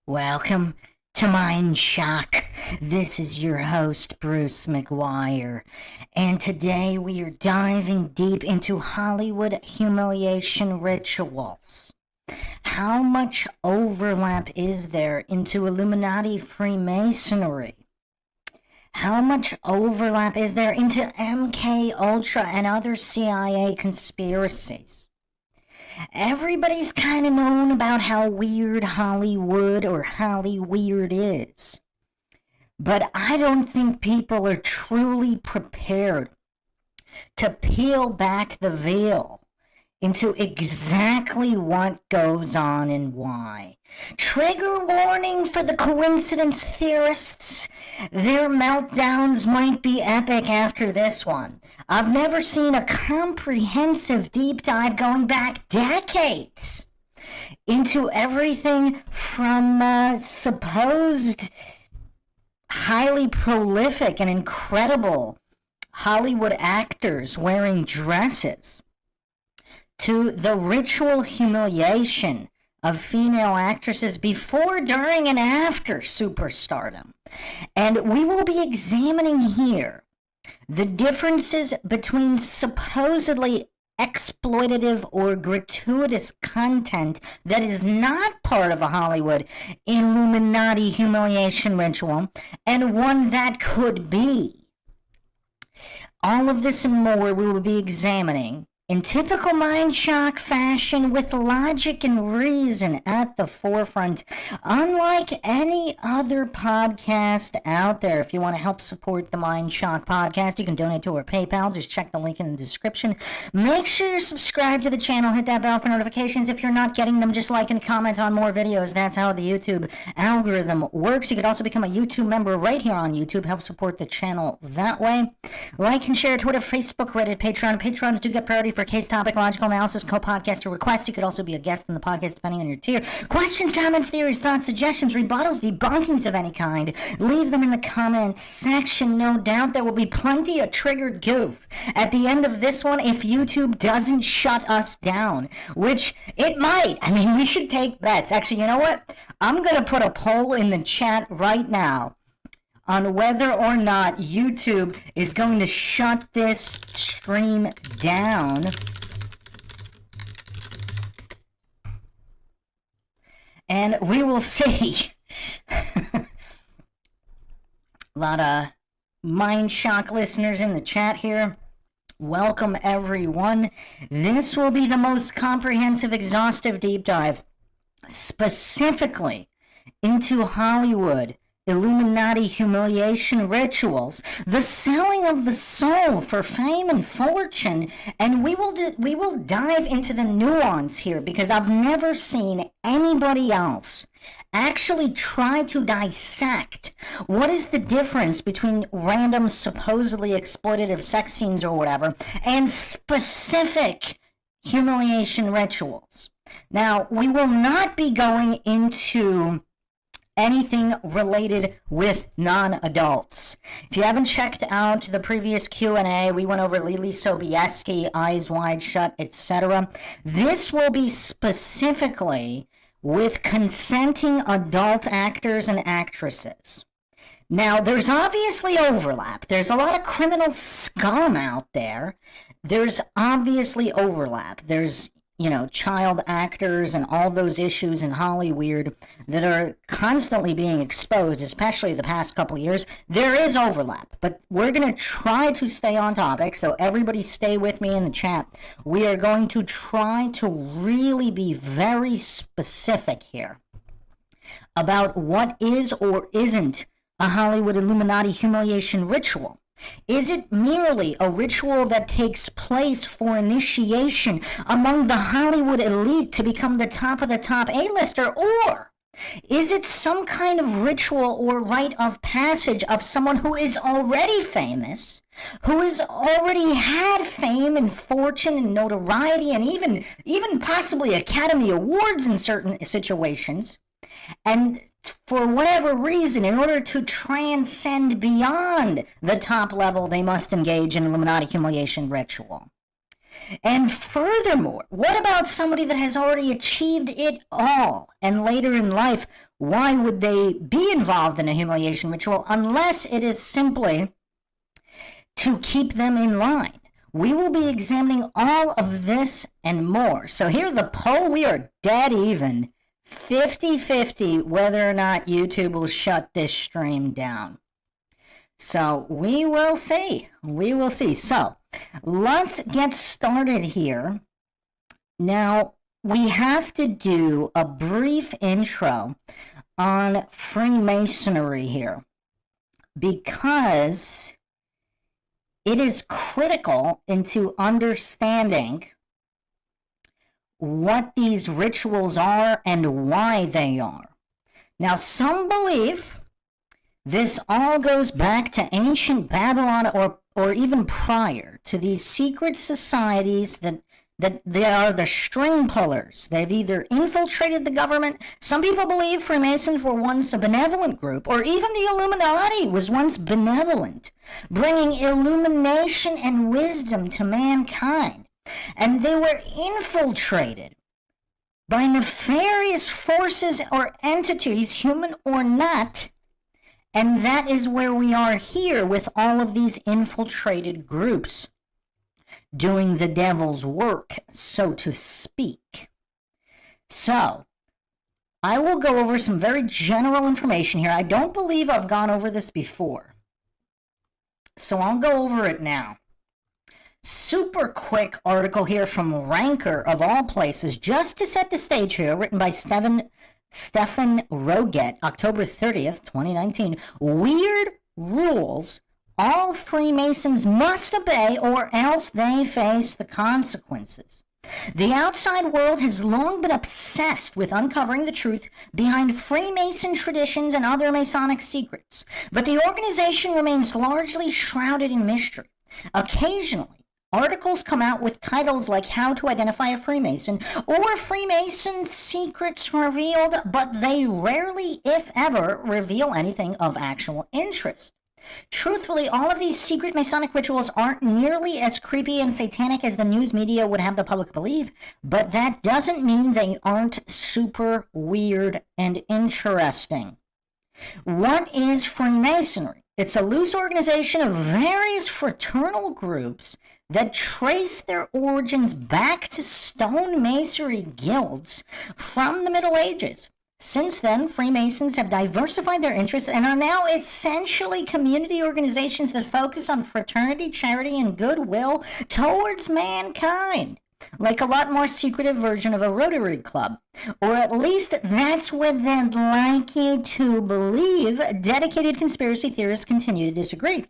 Welcome to MINDSHOCK. This is your host, Bruce McGuire, and today we are diving deep into Hollywood humiliation rituals. How much overlap is there into Illuminati Freemasonry? How much overlap is there into MK Ultra and other CIA conspiracies? Everybody's kind of known about how weird Hollywood or Hollyweird is. But I don't think people are truly prepared to peel back the veil into exactly what goes on and why. Trigger warning for the coincidence theorists. Their meltdowns might be epic after this one. I've never seen a comprehensive deep dive going back decades into everything from supposed highly prolific and incredible Hollywood actors wearing dresses to the ritual humiliation of female actresses before, during, and after superstardom. And we will be examining here the differences between supposedly exploitative or gratuitous content that is not part of a Hollywood Illuminati humiliation ritual and one that could be. All of this and more we will be examining in typical MINDSHOCK fashion, with logic and reason at the forefront, unlike any other podcast out there. If you want to help support the MINDSHOCK podcast, you can donate to our PayPal. Just check the link in the description. Make sure you're subscribed to the channel. Hit that bell for notifications. If you're not getting them, just like and comment on more videos. That's how the YouTube algorithm works. You could also become a YouTube member right here on YouTube. Help support the channel that way. Like and share Twitter, Facebook, Reddit, Patreon. Patrons do get priority for case topic, logical analysis, co-podcaster requests. You could also be a guest in the podcast depending on your tier. Questions, comments, theories, thoughts, suggestions, rebuttals, debunkings of any kind, leave them in the comments section. No doubt there will be plenty of triggered goof at the end of this one if YouTube doesn't shut us down, which it might. I mean, we should take bets. Actually, you know what? I'm going to put a poll in the chat right now on whether or not YouTube is going to shut this stream down. And we will see. A lot of MINDSHOCK listeners in the chat here. Welcome, everyone. This will be the most comprehensive, exhaustive deep dive specifically into Hollywood Illuminati humiliation rituals, the selling of the soul for fame and fortune, and we will dive into the nuance here, because I've never seen anybody else actually try to dissect what is the difference between random supposedly exploitative sex scenes or whatever and specific humiliation rituals. Now, we will not be going into anything related with non-adults. If you haven't checked out the previous Q&A, we went over Lily Sobieski, Eyes Wide Shut, etc. This will be specifically with consenting adult actors and actresses. Now, there's obviously overlap. There's a lot of criminal scum out there. There's obviously overlap. There's, you know, child actors and all those issues in Hollywood that are constantly being exposed, especially the past couple of years. There is overlap, but we're going to try to stay on topic, so everybody stay with me in the chat. We are going to try to really be very specific here about what is or isn't a Hollywood Illuminati humiliation ritual. Is it merely a ritual that takes place for initiation among the Hollywood elite to become the top of the top A-lister, or is it some kind of ritual or rite of passage of someone who is already famous, who has already had fame and fortune and notoriety and even possibly Academy Awards in certain situations, and for whatever reason, in order to transcend beyond the top level, they must engage in Illuminati humiliation ritual? And furthermore, what about somebody that has already achieved it all? And later in life, why would they be involved in a humiliation ritual unless it is simply to keep them in line? We will be examining all of this and more. So here the poll, we are dead even. 50-50 whether or not YouTube will shut this stream down. So we will see. We will see. So let's get started here. Now, we have to do a brief intro on Freemasonry here because it is critical into understanding what these rituals are and why they are. Now, some believe this all goes back to ancient Babylon or even prior to these secret societies that they are the string pullers. They've either infiltrated the government. Some people believe Freemasons were once a benevolent group, or even the Illuminati was once benevolent, bringing illumination and wisdom to mankind. And they were infiltrated by nefarious forces or entities, human or not. And that is where we are here with all of these infiltrated groups doing the devil's work, so to speak. So, I will go over some very general information here. I don't believe I've gone over this before, so I'll go over it now. Super quick article here from Ranker, of all places, just to set the stage here, written by Stephen Roget, October 30th, 2019. Weird rules all Freemasons must obey or else they face the consequences. The outside world has long been obsessed with uncovering the truth behind Freemason traditions and other Masonic secrets, but the organization remains largely shrouded in mystery. Occasionally, articles come out with titles like How to Identify a Freemason or Freemason Secrets Revealed, but they rarely, if ever, reveal anything of actual interest. Truthfully, all of these secret Masonic rituals aren't nearly as creepy and satanic as the news media would have the public believe, but that doesn't mean they aren't super weird and interesting. What is Freemasonry? It's a loose organization of various fraternal groups that trace their origins back to stonemasonry guilds from the Middle Ages. Since then, Freemasons have diversified their interests and are now essentially community organizations that focus on fraternity, charity, and goodwill towards mankind, like a lot more secretive version of a Rotary Club. Or at least that's what they'd like you to believe. Dedicated conspiracy theorists continue to disagree.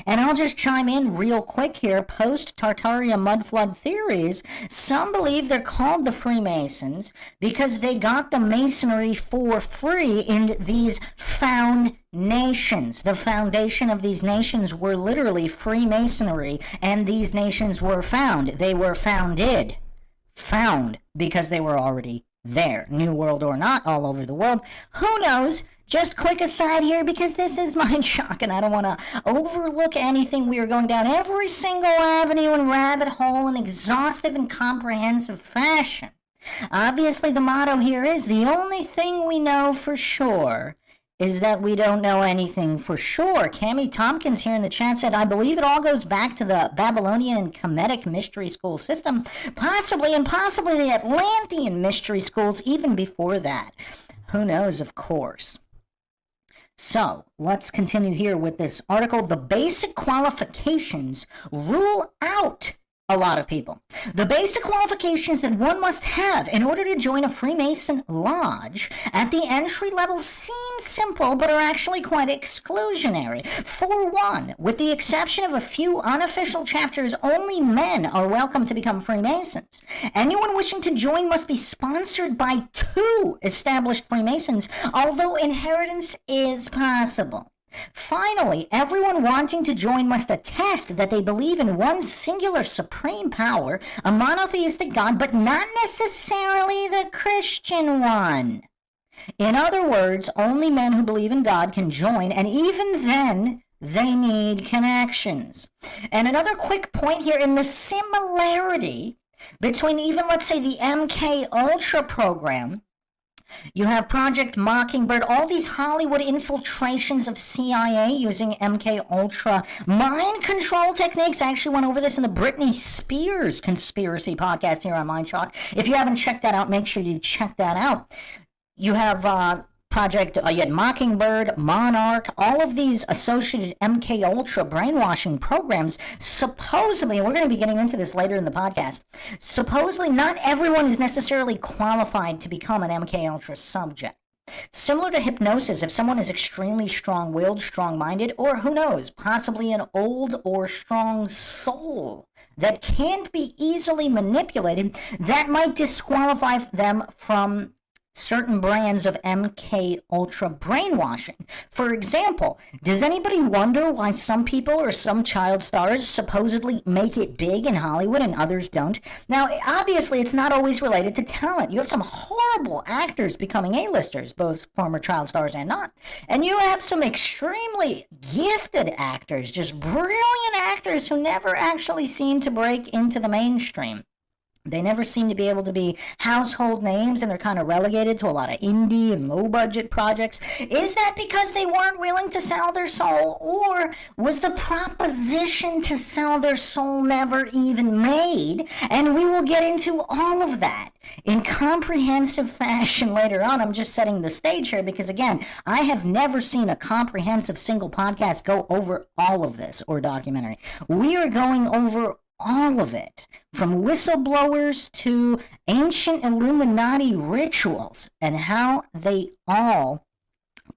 And I'll just chime in real quick here. Post-Tartaria mudflood theories, some believe they're called the Freemasons because they got the masonry for free in these found nations. The foundation of these nations were literally Freemasonry, and these nations were found. They were founded. Found because they were already there. New World or not, all over the world. Who knows? Just quick aside here, because this is MINDSHOCK, and I don't want to overlook anything. We are going down every single avenue and rabbit hole in exhaustive and comprehensive fashion. Obviously, the motto here is, the only thing we know for sure is that we don't know anything for sure. Cammie Tompkins here in the chat said, I believe it all goes back to the Babylonian and Kemetic mystery school system, possibly the Atlantean mystery schools even before that. Who knows, of course. So, let's continue here with this article. The basic qualifications rule out a lot of people. The basic qualifications that one must have in order to join a Freemason lodge at the entry level seem simple, but are actually quite exclusionary. For one, with the exception of a few unofficial chapters, only men are welcome to become Freemasons. Anyone wishing to join must be sponsored by 2 established Freemasons, although inheritance is possible. Finally, everyone wanting to join must attest that they believe in one singular supreme power, a monotheistic God, but not necessarily the Christian one. In other words, only men who believe in God can join, and even then, they need connections. And another quick point here in the similarity between even, let's say, the MK Ultra program. You have Project Mockingbird, all these Hollywood infiltrations of CIA using MK Ultra mind control techniques. I actually went over this in the Britney Spears conspiracy podcast here on MindShock. If you haven't checked that out, make sure you check that out. You have you had Mockingbird, Monarch, all of these associated MK Ultra brainwashing programs. Supposedly, and we're going to be getting into this later in the podcast, supposedly not everyone is necessarily qualified to become an MK Ultra subject. Similar to hypnosis, if someone is extremely strong-willed, strong-minded, or who knows, possibly an old or strong soul that can't be easily manipulated, that might disqualify them from certain brands of MK Ultra brainwashing. For example, does anybody wonder why some people or some child stars supposedly make it big in Hollywood and others don't? Now, obviously, it's not always related to talent. You have some horrible actors becoming A-listers, both former child stars and not. And you have some extremely gifted actors, just brilliant actors who never actually seem to break into the mainstream. They never seem to be able to be household names, and they're kind of relegated to a lot of indie and low-budget projects. Is that because they weren't willing to sell their soul, or was the proposition to sell their soul never even made? And we will get into all of that in comprehensive fashion later on. I'm just setting the stage here because, again, I have never seen a comprehensive single podcast go over all of this or documentary. We are going over all of it, from whistleblowers to ancient Illuminati rituals and how they all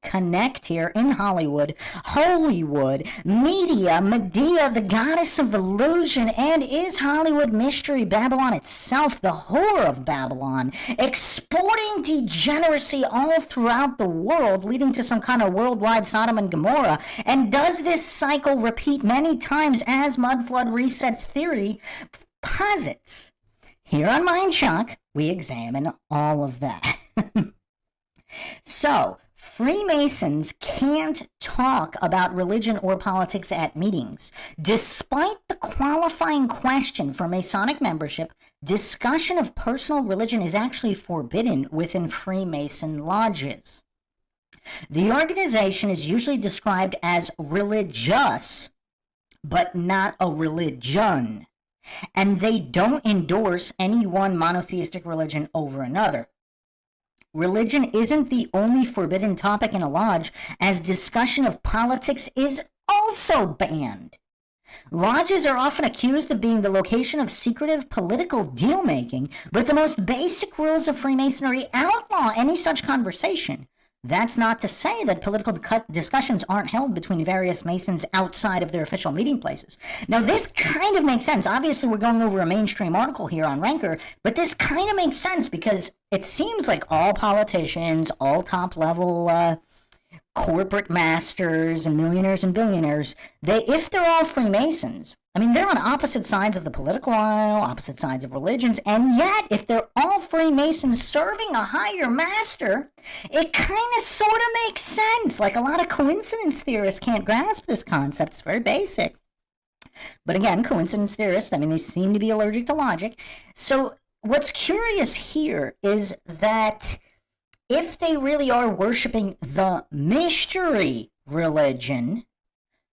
connect here in Hollywood, Hollywood, media, Medea, the goddess of illusion, and is Hollywood mystery Babylon itself, the whore of Babylon, exporting degeneracy all throughout the world, leading to some kind of worldwide Sodom and Gomorrah? And does this cycle repeat many times as Mud Flood Reset theory posits? Here on MindShock, we examine all of that. So, Freemasons can't talk about religion or politics at meetings. Despite the qualifying question for Masonic membership, discussion of personal religion is actually forbidden within Freemason lodges. The organization is usually described as religious, but not a religion, and they don't endorse any one monotheistic religion over another. Religion isn't the only forbidden topic in a lodge, as discussion of politics is also banned. Lodges are often accused of being the location of secretive political deal-making, but the most basic rules of Freemasonry outlaw any such conversation. That's not to say that political discussions aren't held between various Masons outside of their official meeting places. Now, this kind of makes sense. Obviously, we're going over a mainstream article here on Ranker, but this kind of makes sense because it seems like all politicians, all top-level corporate masters and millionaires and billionaires, if they're all Freemasons, I mean, they're on opposite sides of the political aisle, opposite sides of religions, and yet, if they're all Freemasons serving a higher master, it kind of sort of makes sense. Like, a lot of coincidence theorists can't grasp this concept. It's very basic. But again, coincidence theorists, I mean, they seem to be allergic to logic. So what's curious here is that if they really are worshiping the mystery religion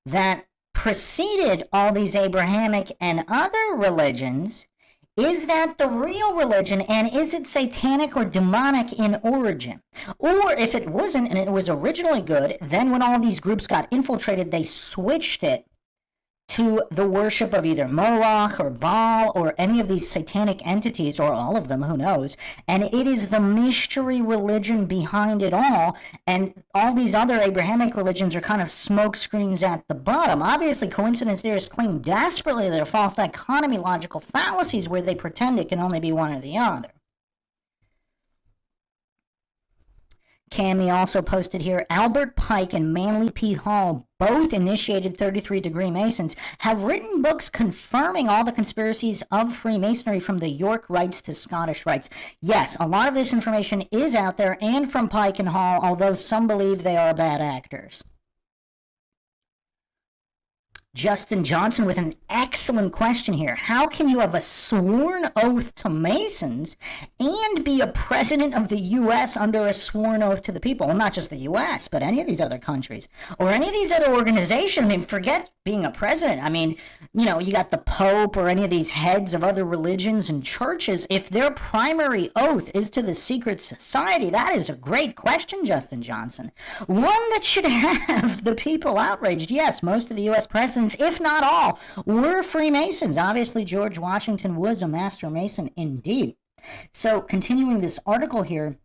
that preceded all these Abrahamic and other religions, is that the real religion, and is it satanic or demonic in origin? Or if it wasn't and it was originally good, then when all these groups got infiltrated, they switched it to the worship of either Moloch or Baal or any of these satanic entities, or all of them, who knows, and it is the mystery religion behind it all, and all these other Abrahamic religions are kind of smoke screens at the bottom. Obviously, coincidence theorists claim desperately that they're false dichotomy logical fallacies where they pretend it can only be one or the other. Cami also posted here, Albert Pike and Manly P. Hall, both initiated 33-degree Masons, have written books confirming all the conspiracies of Freemasonry from the York rites to Scottish rites. Yes, a lot of this information is out there and from Pike and Hall, although some believe they are bad actors. Justin Johnson with an excellent question here. How can you have a sworn oath to Masons and be a president of the U.S. under a sworn oath to the people? Well, not just the U.S., but any of these other countries or any of these other organizations. I mean, forget being a president. I mean, you know, you got the Pope or any of these heads of other religions and churches. If their primary oath is to the secret society, that is a great question, Justin Johnson. One that should have the people outraged. Yes, most of the U.S. presidents, if not all, were Freemasons. Obviously, George Washington was a master Mason indeed. So, continuing this article here,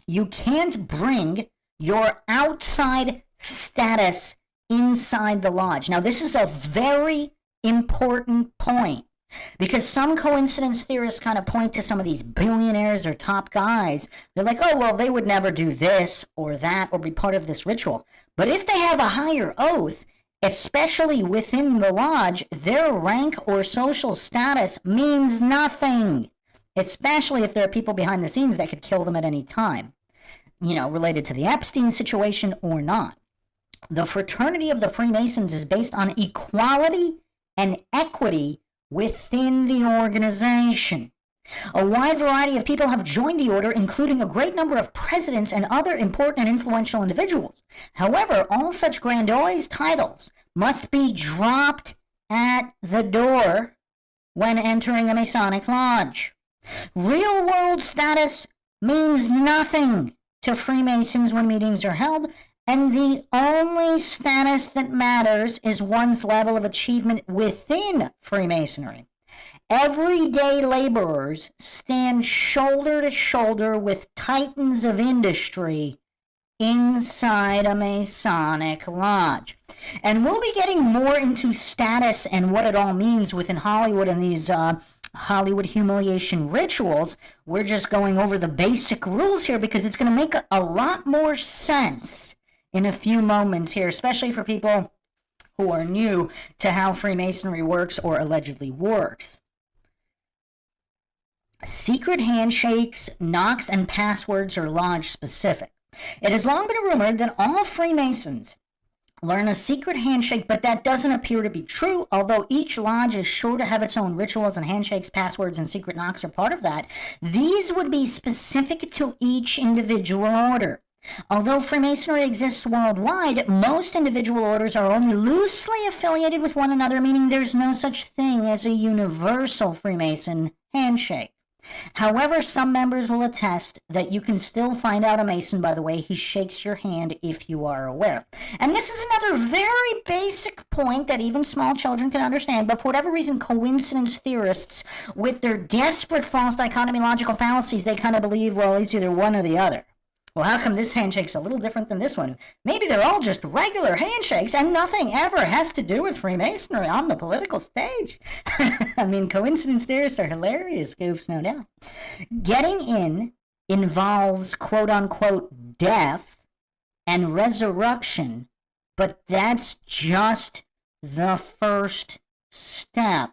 you can't bring your outside status inside the lodge. Now, this is a very important point because some coincidence theorists kind of point to some of these billionaires or top guys. They're like, oh, well, they would never do this or that or be part of this ritual. But if they have a higher oath, especially within the lodge, their rank or social status means nothing, especially if there are people behind the scenes that could kill them at any time, you know, related to the Epstein situation or not. The fraternity of the Freemasons is based on equality and equity within the organization. A wide variety of people have joined the order, including a great number of presidents and other important and influential individuals. However, all such grandiose titles must be dropped at the door when entering a Masonic lodge. Real-world status means nothing to Freemasons when meetings are held, and the only status that matters is one's level of achievement within Freemasonry. Everyday laborers stand shoulder to shoulder with titans of industry inside a Masonic lodge. And we'll be getting more into status and what it all means within Hollywood and these Hollywood humiliation rituals. We're just going over the basic rules here because it's going to make a lot more sense in a few moments here, especially for people who are new to how Freemasonry works or allegedly works. Secret handshakes, knocks, and passwords are lodge specific. It has long been rumored that all Freemasons learn a secret handshake, but that doesn't appear to be true, although each lodge is sure to have its own rituals, and handshakes, passwords, and secret knocks are part of that. These would be specific to each individual order. Although Freemasonry exists worldwide, most individual orders are only loosely affiliated with one another, meaning there's no such thing as a universal Freemason handshake. However, some members will attest that you can still find out a Mason by the way he shakes your hand if you are aware. And this is another very basic point that even small children can understand, but for whatever reason, coincidence theorists, with their desperate false dichotomy logical fallacies, they kind of believe, well, it's either one or the other. Well, how come this handshake's a little different than this one? Maybe they're all just regular handshakes and nothing ever has to do with Freemasonry on the political stage. I mean, coincidence theorists are hilarious goofs, no doubt. Getting in involves quote-unquote death and resurrection, but that's just the first step.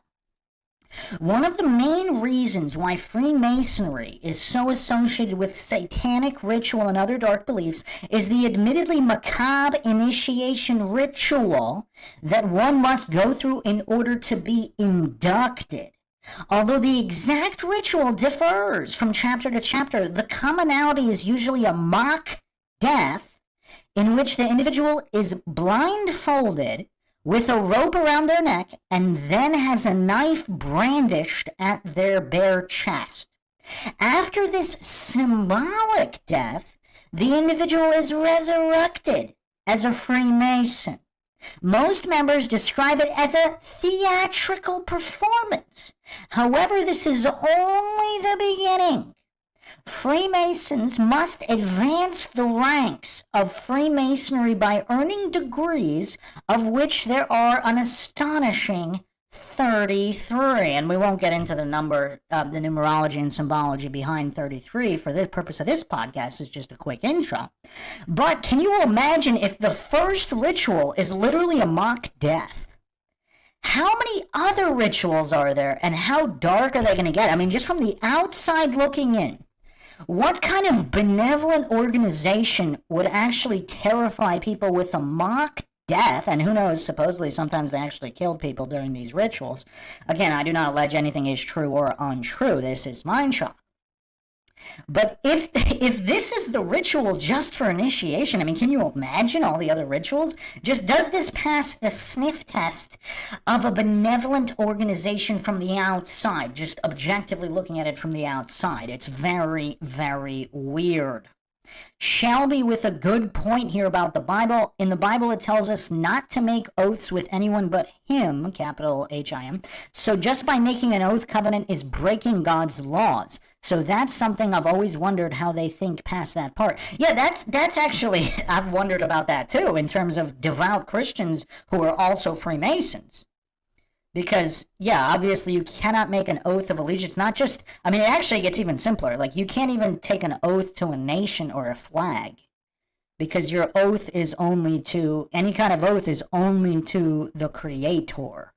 One of the main reasons why Freemasonry is so associated with satanic ritual and other dark beliefs is the admittedly macabre initiation ritual that one must go through in order to be inducted. Although the exact ritual differs from chapter to chapter, the commonality is usually a mock death in which the individual is blindfolded with a rope around their neck, and then has a knife brandished at their bare chest. After this symbolic death, the individual is resurrected as a Freemason. Most members describe it as a theatrical performance. However, this is only the beginning. Freemasons must advance the ranks of Freemasonry by earning degrees, of which there are an astonishing 33. And we won't get into the number, the numerology and symbology behind 33 for the purpose of this podcast. Is just a quick intro. But can you imagine if the first ritual is literally a mock death? How many other rituals are there, and how dark are they going to get? I mean, just from the outside looking in, what kind of benevolent organization would actually terrify people with a mock death, and who knows, supposedly sometimes they actually killed people during these rituals. Again, I do not allege anything is true or untrue. This is MINDSHOCK. But if this is the ritual just for initiation, I mean, can you imagine all the other rituals? Just does this pass the sniff test of a benevolent organization from the outside? Just objectively looking at it from the outside. It's very, very weird. Shelby with a good point here about the Bible. In the Bible, it tells us not to make oaths with anyone but him, capital H-I-M. So just by making an oath covenant is breaking God's laws. So that's something I've always wondered how they think past that part. Yeah, that's actually, I've wondered about that too, in terms of devout Christians who are also Freemasons. Because, yeah, obviously you cannot make an oath of allegiance, not just, I mean, it actually gets even simpler. Like, you can't even take an oath to a nation or a flag. Because your oath is only to, any kind of oath is only to the Creator.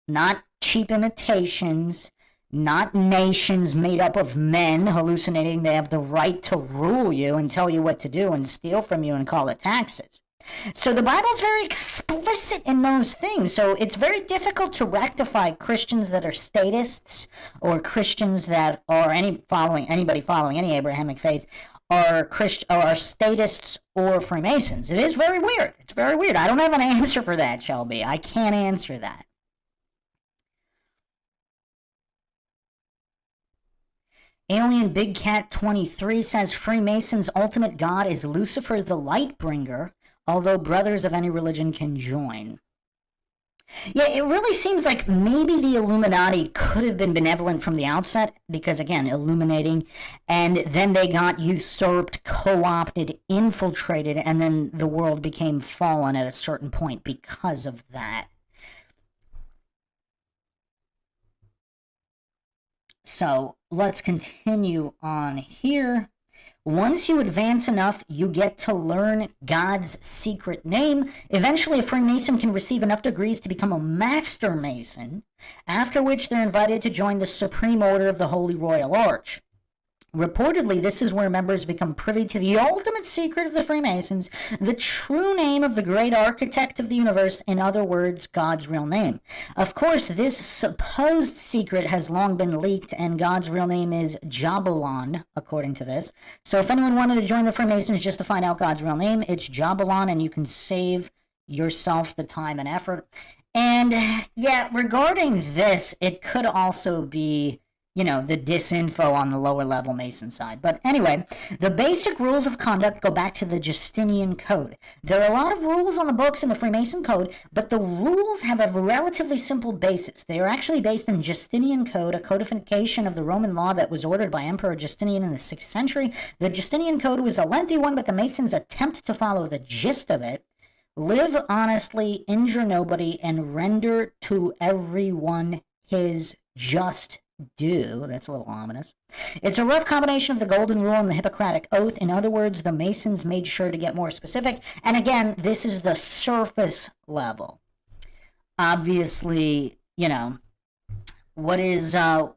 Not cheap imitations, not nations made up of men hallucinating they have the right to rule you and tell you what to do and steal from you and call it taxes. So the Bible's very explicit in those things. So it's very difficult to rectify Christians that are statists or Christians that are anybody following any Abrahamic faith are statists or Freemasons. It is very weird. It's very weird. I don't have an answer for that, Shelby. I can't answer that. Alien Big Cat 23 says Freemasons' ultimate god is Lucifer the Lightbringer, although brothers of any religion can join. Yeah, it really seems like maybe the Illuminati could have been benevolent from the outset, because, again, illuminating, and then they got usurped, co-opted, infiltrated, and then the world became fallen at a certain point because of that. So, let's continue on here. Once you advance enough, you get to learn God's secret name. Eventually, a Freemason can receive enough degrees to become a Master Mason, after which they're invited to join the Supreme Order of the Holy Royal Arch. Reportedly, this is where members become privy to the ultimate secret of the Freemasons, the true name of the great architect of the universe, in other words, God's real name. Of course, this supposed secret has long been leaked, and God's real name is Jabulon, according to this. So if anyone wanted to join the Freemasons just to find out God's real name, it's Jabulon, and you can save yourself the time and effort. And, yeah, regarding this, it could also be, you know, the disinfo on the lower level Mason side. But anyway, the basic rules of conduct go back to the Justinian Code. There are a lot of rules on the books in the Freemason Code, but the rules have a relatively simple basis. They are actually based in Justinian Code, a codification of the Roman law that was ordered by Emperor Justinian in the 6th century. The Justinian Code was a lengthy one, but the Masons attempt to follow the gist of it. Live honestly, injure nobody, and render to everyone his just due. That's a little ominous. It's a rough combination of the Golden Rule and the Hippocratic Oath. In other words, the Masons made sure to get more specific. And again, this is the surface level. Obviously, you know, what is, I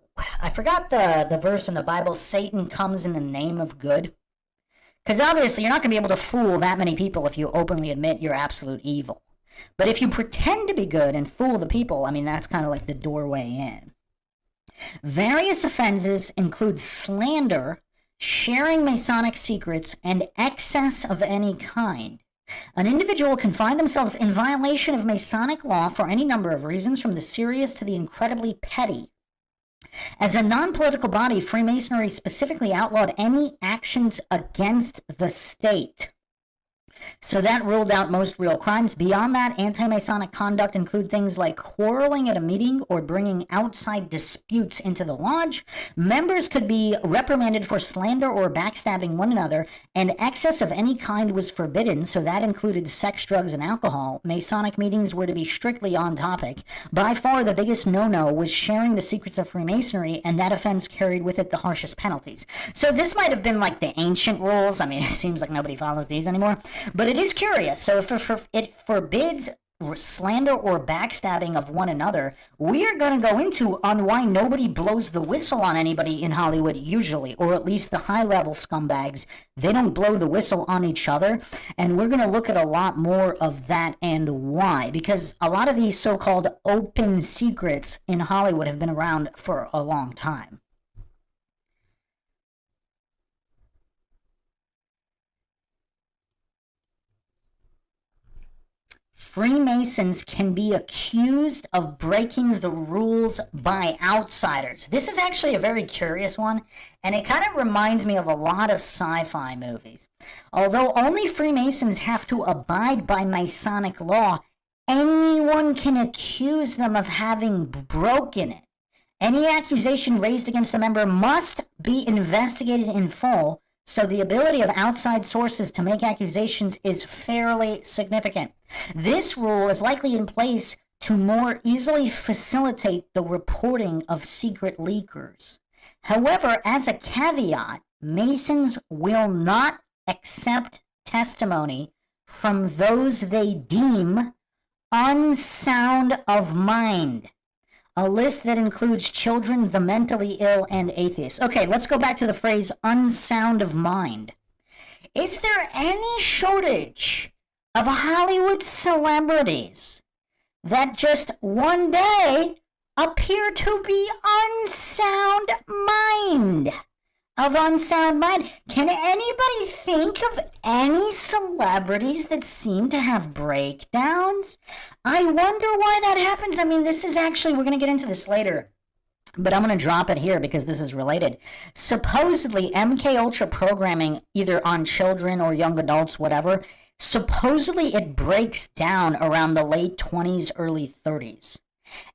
forgot the verse in the Bible, Satan comes in the name of good. Because obviously you're not going to be able to fool that many people if you openly admit you're absolute evil. But if you pretend to be good and fool the people, I mean, that's kind of like the doorway in. Various offenses include slander, sharing Masonic secrets, and excess of any kind. An individual can find themselves in violation of Masonic law for any number of reasons, from the serious to the incredibly petty. As a non-political body, Freemasonry specifically outlawed any actions against the state. So that ruled out most real crimes. Beyond that, anti-Masonic conduct include things like quarreling at a meeting or bringing outside disputes into the lodge. Members could be reprimanded for slander or backstabbing one another, and excess of any kind was forbidden, so that included sex, drugs, and alcohol. Masonic meetings were to be strictly on topic. By far, the biggest no-no was sharing the secrets of Freemasonry, and that offense carried with it the harshest penalties. So this might have been like the ancient rules. I mean, it seems like nobody follows these anymore. But it is curious. So if it forbids slander or backstabbing of one another, we are going to go into on why nobody blows the whistle on anybody in Hollywood usually, or at least the high-level scumbags. They don't blow the whistle on each other, and we're going to look at a lot more of that and why, because a lot of these so-called open secrets in Hollywood have been around for a long time. Freemasons can be accused of breaking the rules by outsiders. This is actually a very curious one, and it kind of reminds me of a lot of sci-fi movies. Although only Freemasons have to abide by Masonic law, anyone can accuse them of having broken it. Any accusation raised against a member must be investigated in full, so the ability of outside sources to make accusations is fairly significant. This rule is likely in place to more easily facilitate the reporting of secret leakers. However, as a caveat, Masons will not accept testimony from those they deem unsound of mind. A list that includes children, the mentally ill, and atheists. Okay, let's go back to the phrase unsound of mind. Is there any shortage of Hollywood celebrities that just one day appear to be unsound mind? Can anybody think of any celebrities that seem to have breakdowns? I wonder why that happens. I mean, this is actually, we're going to get into this later, but I'm going to drop it here because this is related. Supposedly, MK Ultra programming, either on children or young adults, whatever, supposedly it breaks down around the late 20s, early 30s.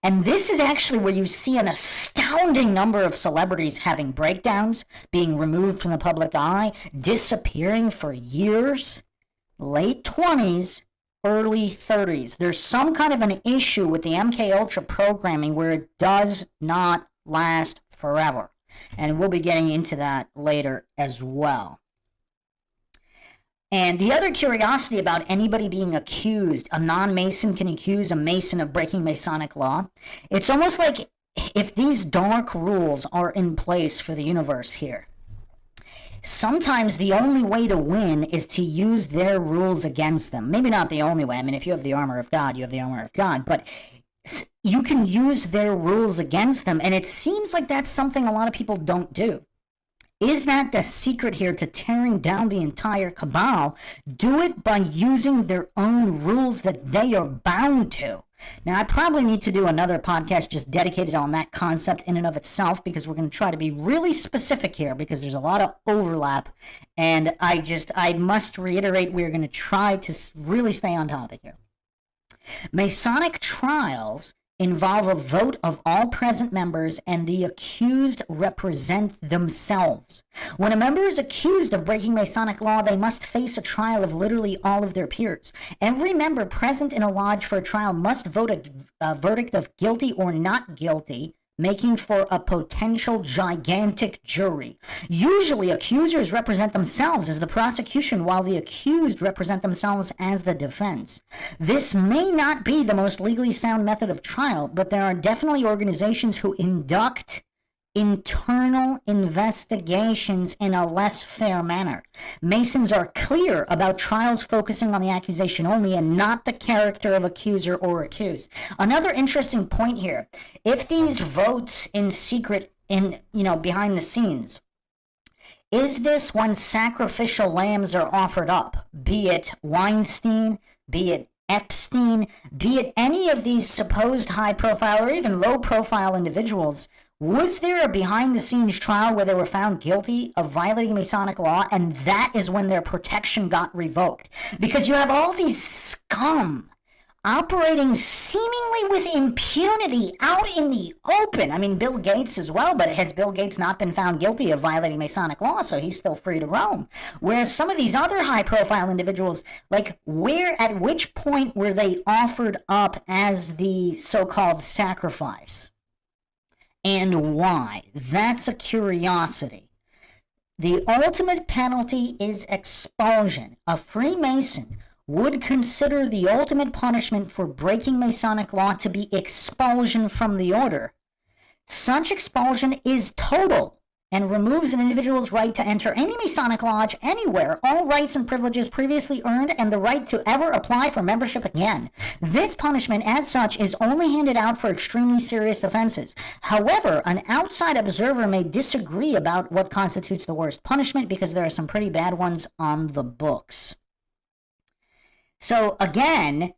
And this is actually where you see an astounding number of celebrities having breakdowns, being removed from the public eye, disappearing for years. Late 20s, early 30s. There's some kind of an issue with the MK Ultra programming where it does not last forever. And we'll be getting into that later as well. And the other curiosity about anybody being accused, a non-Mason can accuse a Mason of breaking Masonic law. It's almost like if these dark rules are in place for the universe here, sometimes the only way to win is to use their rules against them. Maybe not the only way. I mean, if you have the armor of God, you have the armor of God. But you can use their rules against them. And it seems like that's something a lot of people don't do. Is that the secret here to tearing down the entire cabal? Do it by using their own rules that they are bound to. Now, I probably need to do another podcast just dedicated on that concept in and of itself, because we're going to try to be really specific here, because there's a lot of overlap. And I must reiterate, we're going to try to really stay on topic here. Masonic trials involve a vote of all present members, and the accused represent themselves. When a member is accused of breaking Masonic law, they must face a trial of literally all of their peers. Every member present in a lodge for a trial must vote a verdict of guilty or not guilty, making for a potential gigantic jury. Usually, accusers represent themselves as the prosecution, while the accused represent themselves as the defense. This may not be the most legally sound method of trial, but there are definitely organizations who induct internal investigations in a less fair manner. Masons are clear about trials focusing on the accusation only and not the character of accuser or accused. Another interesting point here, if these votes in secret, behind the scenes, is this when sacrificial lambs are offered up, be it Weinstein, be it Epstein, be it any of these supposed high-profile or even low-profile individuals? Was there a behind-the-scenes trial where they were found guilty of violating Masonic law, and that is when their protection got revoked? Because you have all these scum operating seemingly with impunity out in the open. I mean, Bill Gates as well, but has Bill Gates not been found guilty of violating Masonic law, so he's still free to roam? Whereas some of these other high-profile individuals, like at which point were they offered up as the so-called sacrifice? And why? That's a curiosity. The ultimate penalty is expulsion. A Freemason would consider the ultimate punishment for breaking Masonic law to be expulsion from the order. Such expulsion is total and removes an individual's right to enter any Masonic lodge anywhere, all rights and privileges previously earned, and the right to ever apply for membership again. This punishment, as such, is only handed out for extremely serious offenses. However, an outside observer may disagree about what constitutes the worst punishment because there are some pretty bad ones on the books. So again,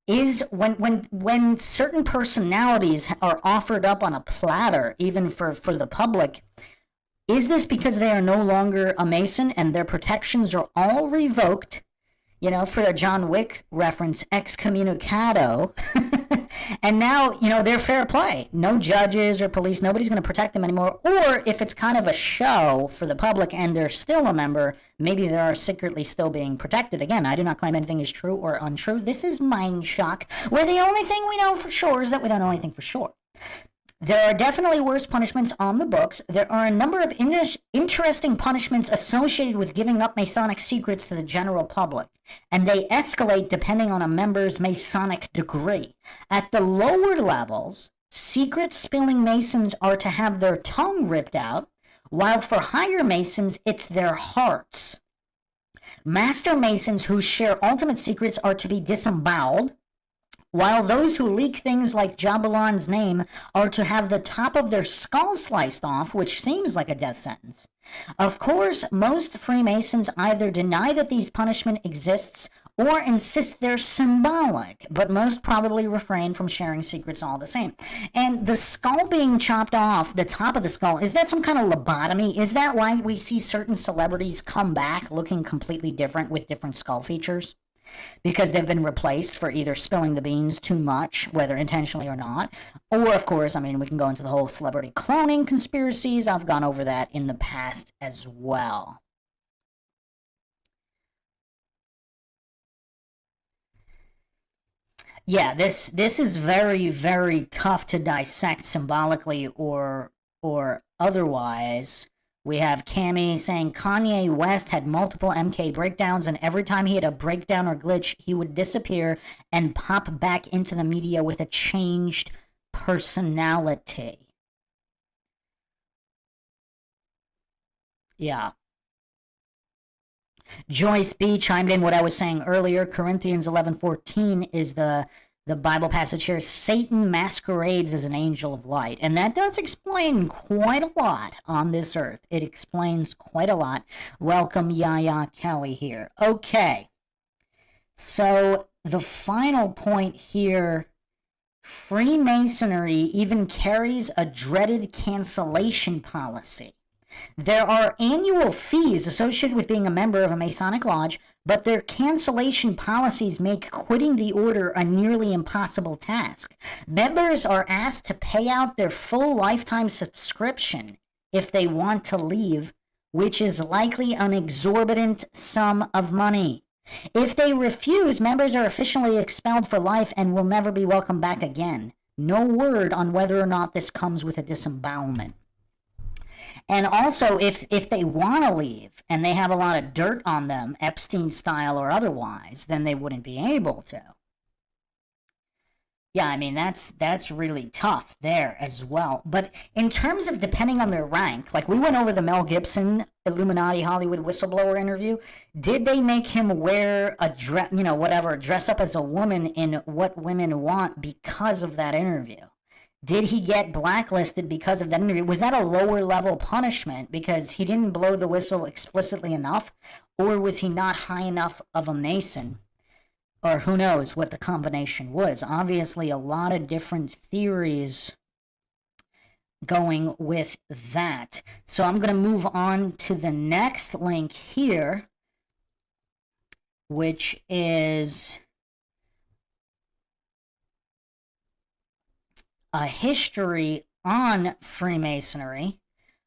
is when certain personalities are offered up on a platter, even for the public, is this because they are no longer a Mason and their protections are all revoked? You know, for a John Wick reference, excommunicado. And now, you know, they're fair play. No judges or police, nobody's going to protect them anymore. Or if it's kind of a show for the public and they're still a member, maybe they are secretly still being protected. Again, I do not claim anything is true or untrue. This is MINDSHOCK, where the only thing we know for sure is that we don't know anything for sure. There are definitely worse punishments on the books. There are a number of interesting punishments associated with giving up Masonic secrets to the general public, and they escalate depending on a member's Masonic degree. At the lower levels, secret-spilling Masons are to have their tongue ripped out, while for higher Masons, it's their hearts. Master Masons who share ultimate secrets are to be disemboweled, while those who leak things like Jabulon's name are to have the top of their skull sliced off, which seems like a death sentence. Of course, most Freemasons either deny that these punishment exists or insist they're symbolic, but most probably refrain from sharing secrets all the same. And the skull being chopped off, the top of the skull, is that some kind of lobotomy? Is that why we see certain celebrities come back looking completely different with different skull features? Because they've been replaced for either spilling the beans too much, whether intentionally or not, or, of course, I mean, we can go into the whole celebrity cloning conspiracies. I've gone over that in the past as well. Yeah, this is very, very tough to dissect symbolically or otherwise. We have Cammy saying Kanye West had multiple MK breakdowns, and every time he had a breakdown or glitch, he would disappear and pop back into the media with a changed personality. Yeah. Joyce B chimed in what I was saying earlier. Corinthians 11:14 is the Bible passage here. Satan masquerades as an angel of light. And that does explain quite a lot on this earth. It explains quite a lot. Welcome, Yaya Kelly here. Okay. So the final point here, Freemasonry even carries a dreaded cancellation policy. There are annual fees associated with being a member of a Masonic lodge, but their cancellation policies make quitting the order a nearly impossible task. Members are asked to pay out their full lifetime subscription if they want to leave, which is likely an exorbitant sum of money. If they refuse, members are officially expelled for life and will never be welcomed back again. No word on whether or not this comes with a disembowelment. And also, if they want to leave and they have a lot of dirt on them, Epstein style or otherwise, then they wouldn't be able to. Yeah, I mean, that's really tough there as well. But in terms of depending on their rank, like we went over the Mel Gibson Illuminati Hollywood whistleblower interview, did they make him wear a dress up as a woman in What Women Want because of that interview? Did he get blacklisted because of that interview? Was that a lower level punishment because he didn't blow the whistle explicitly enough? Or was he not high enough of a Mason? Or who knows what the combination was. Obviously, a lot of different theories going with that. So I'm going to move on to the next link here, which is a history on Freemasonry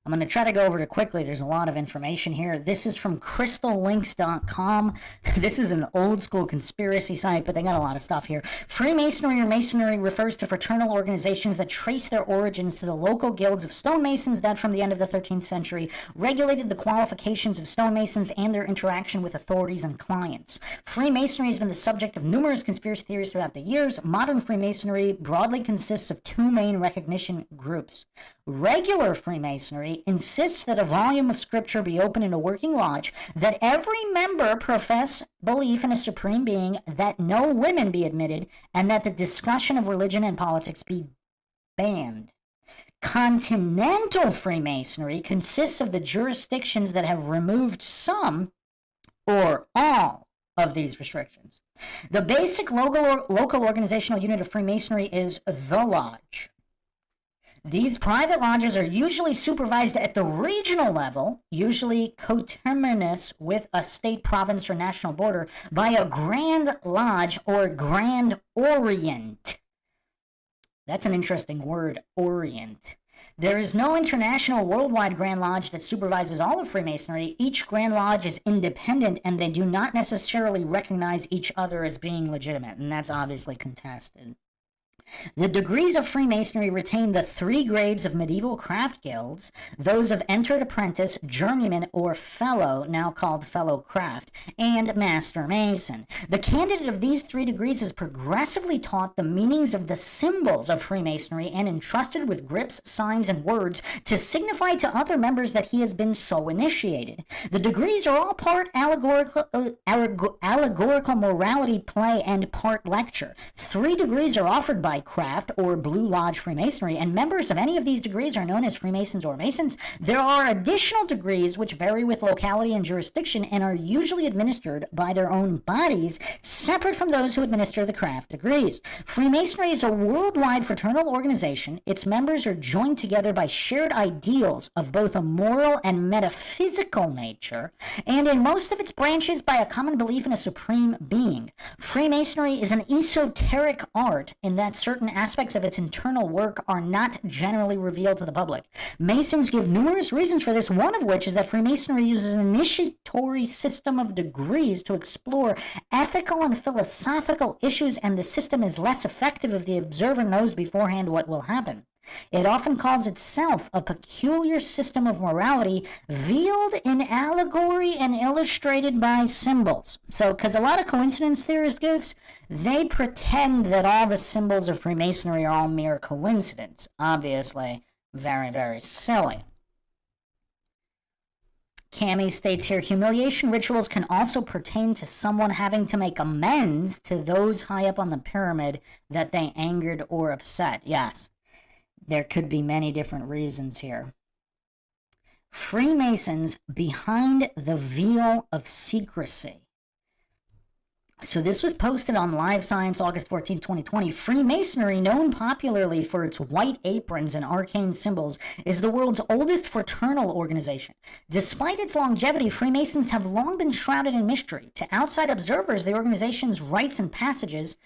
I'm going to try to go over it quickly. There's a lot of information here. This is from crystallinks.com. This is an old school conspiracy site, but they got a lot of stuff here. Freemasonry or Masonry refers to fraternal organizations that trace their origins to the local guilds of stonemasons that, from the end of the 13th century, regulated the qualifications of stonemasons and their interaction with authorities and clients. Freemasonry has been the subject of numerous conspiracy theories throughout the years. Modern Freemasonry broadly consists of two main recognition groups. Regular Freemasonry insists that a volume of scripture be open in a working lodge, that every member profess belief in a supreme being, that no women be admitted, and that the discussion of religion and politics be banned. Continental Freemasonry consists of the jurisdictions that have removed some or all of these restrictions. The basic local organizational unit of Freemasonry is the lodge. These private lodges are usually supervised at the regional level, usually coterminous with a state, province, or national border, by a Grand Lodge or Grand Orient. That's an interesting word, Orient. There is no international worldwide Grand Lodge that supervises all of Freemasonry. Each Grand Lodge is independent, and they do not necessarily recognize each other as being legitimate, and that's obviously contested. The degrees of Freemasonry retain the three grades of medieval craft guilds, those of entered apprentice, journeyman, or fellow, now called fellow craft, and master mason. The candidate of these three degrees is progressively taught the meanings of the symbols of Freemasonry and entrusted with grips, signs, and words to signify to other members that he has been so initiated. The degrees are all part allegorical morality play and part lecture. 3 degrees are offered by craft or Blue Lodge Freemasonry, and members of any of these degrees are known as Freemasons or Masons. There are additional degrees which vary with locality and jurisdiction and are usually administered by their own bodies, separate from those who administer the craft degrees. Freemasonry is a worldwide fraternal organization. Its members are joined together by shared ideals of both a moral and metaphysical nature, and in most of its branches by a common belief in a supreme being. Freemasonry is an esoteric art in that certain aspects of its internal work are not generally revealed to the public. Masons give numerous reasons for this, one of which is that Freemasonry uses an initiatory system of degrees to explore ethical and philosophical issues, and the system is less effective if the observer knows beforehand what will happen. It often calls itself a peculiar system of morality veiled in allegory and illustrated by symbols. So, because a lot of coincidence theorist goofs, they pretend that all the symbols of Freemasonry are all mere coincidence. Obviously, very, very silly. Cami states here, humiliation rituals can also pertain to someone having to make amends to those high up on the pyramid that they angered or upset. Yes. There could be many different reasons here. Freemasons behind the veil of secrecy. So this was posted on Live Science August 14, 2020. Freemasonry, known popularly for its white aprons and arcane symbols, is the world's oldest fraternal organization. Despite its longevity, Freemasons have long been shrouded in mystery. To outside observers, the organization's rites and practices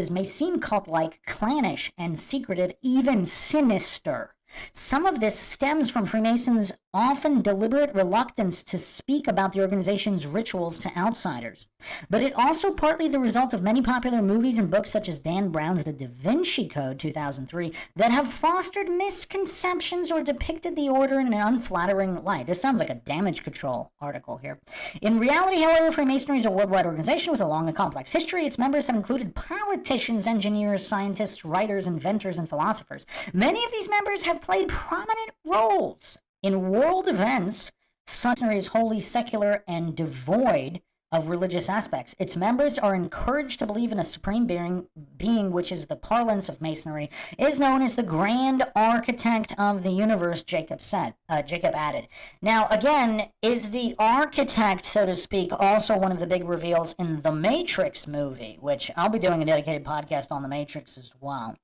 may seem cult-like, clannish, and secretive, even sinister. Some of this stems from Freemasons' often deliberate reluctance to speak about the organization's rituals to outsiders. But it also partly the result of many popular movies and books such as Dan Brown's The Da Vinci Code 2003 that have fostered misconceptions or depicted the order in an unflattering light. This sounds like a damage control article here. In reality, however, Freemasonry is a worldwide organization with a long and complex history. Its members have included politicians, engineers, scientists, writers, inventors, and philosophers. Many of these members have played prominent roles in world events. Freemasonry is wholly secular and devoid of religious aspects. Its members are encouraged to believe in a supreme being, which is the parlance of Masonry, is known as the Grand Architect of the Universe, Jacob added. Now, again, is the architect, so to speak, also one of the big reveals in the Matrix movie, which I'll be doing a dedicated podcast on the Matrix as well.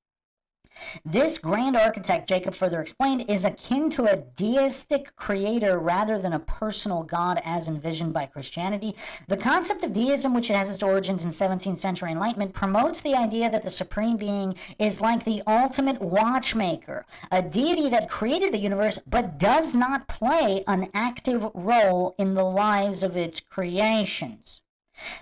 This grand architect, Jacob further explained, is akin to a deistic creator rather than a personal god as envisioned by Christianity. The concept of deism, which has its origins in 17th century Enlightenment, promotes the idea that the supreme being is like the ultimate watchmaker, a deity that created the universe but does not play an active role in the lives of its creations.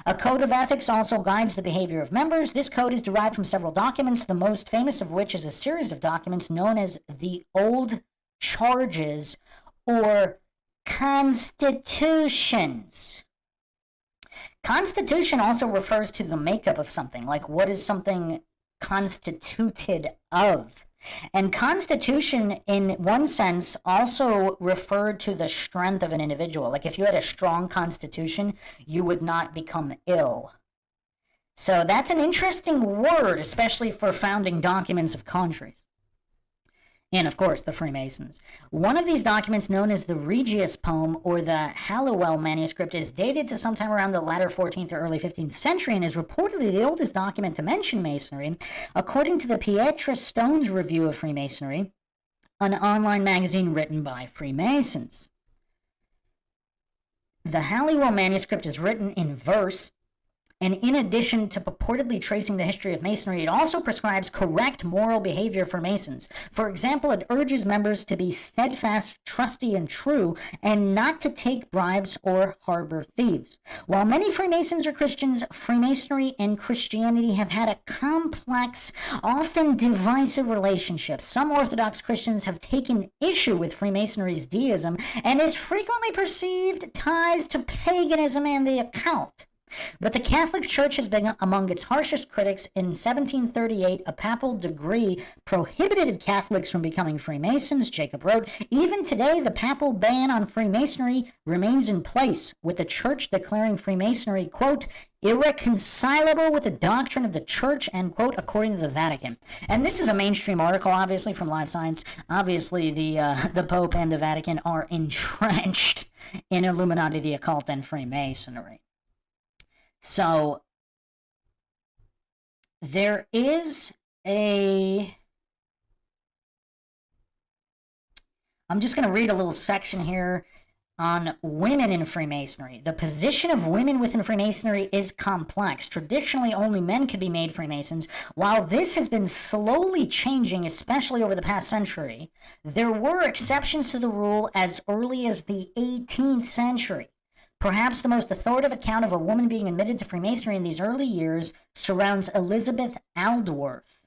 A code of ethics also guides the behavior of members. This code is derived from several documents, the most famous of which is a series of documents known as the Old Charges or Constitutions. Constitution also refers to the makeup of something, like what is something constituted of. And constitution, in one sense, also referred to the strength of an individual. Like if you had a strong constitution, you would not become ill. So that's an interesting word, especially for founding documents of countries. And, of course, the Freemasons. One of these documents, known as the Regius Poem or the Halliwell manuscript, is dated to sometime around the latter 14th or early 15th century and is reportedly the oldest document to mention Masonry, according to the Pietra Stone's Review of Freemasonry, an online magazine written by Freemasons. The Halliwell manuscript is written in verse, and in addition to purportedly tracing the history of Masonry, it also prescribes correct moral behavior for Masons. For example, it urges members to be steadfast, trusty, and true, and not to take bribes or harbor thieves. While many Freemasons are Christians, Freemasonry and Christianity have had a complex, often divisive relationship. Some Orthodox Christians have taken issue with Freemasonry's deism and its frequently perceived ties to paganism and the occult. But the Catholic Church has been among its harshest critics. In 1738, a papal decree prohibited Catholics from becoming Freemasons, Jacob wrote. Even today, the papal ban on Freemasonry remains in place, with the Church declaring Freemasonry, quote, irreconcilable with the doctrine of the Church, end quote, according to the Vatican. And this is a mainstream article, obviously, from Live Science. Obviously, the Pope and the Vatican are entrenched in Illuminati, the occult, and Freemasonry. So, there is I'm just going to read a little section here on women in Freemasonry. The position of women within Freemasonry is complex. Traditionally, only men could be made Freemasons. While this has been slowly changing, especially over the past century, there were exceptions to the rule as early as the 18th century. Perhaps the most authoritative account of a woman being admitted to Freemasonry in these early years surrounds Elizabeth Aldworth,